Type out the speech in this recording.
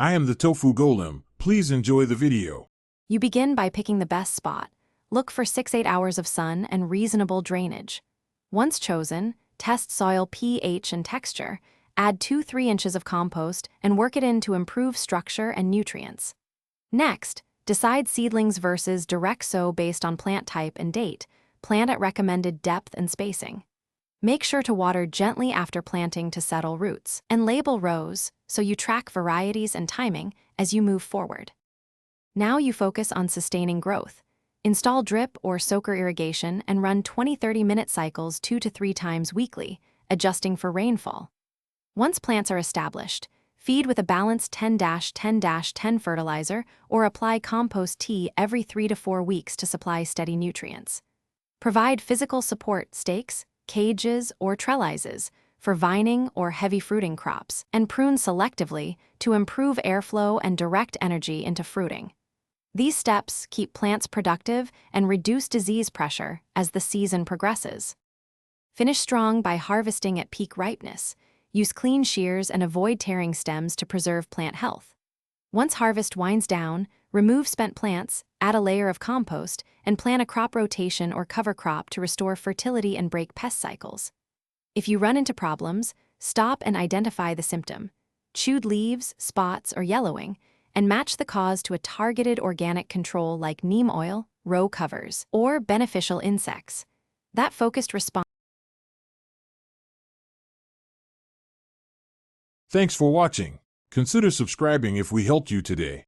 I am the tofu golem. Please enjoy the video. You begin by picking the best spot. Look for 6-8 hours of sun and reasonable drainage. Once chosen, test soil pH and texture, add 2-3 inches of compost, and work it in to improve structure and nutrients. Next, decide seedlings versus direct sow based on plant type and date. Plant at recommended depth and spacing. Make sure to water gently after planting to settle roots, and label rows so you track varieties and timing as you move forward. Now you focus on sustaining growth. Install drip or soaker irrigation and run 20-30 minute cycles 2 to 3 times weekly, adjusting for rainfall. Once plants are established, feed with a balanced 10-10-10 fertilizer or apply compost tea every 3 to 4 weeks to supply steady nutrients. Provide physical support stakes, cages, or trellises for vining or heavy fruiting crops, and prune selectively to improve airflow and direct energy into fruiting. These steps keep plants productive and reduce disease pressure as the season progresses. Finish strong by harvesting at peak ripeness. Use clean shears and avoid tearing stems to preserve plant health. Once harvest winds down, remove spent plants, add a layer of compost, and plant a crop rotation or cover crop to restore fertility and break pest cycles. If you run into problems, stop and identify the symptom. Chewed leaves, spots, or yellowing, and match the cause to a targeted organic control like neem oil, row covers, or beneficial insects. That focused response. Thanks for watching. Consider subscribing if we helped you today.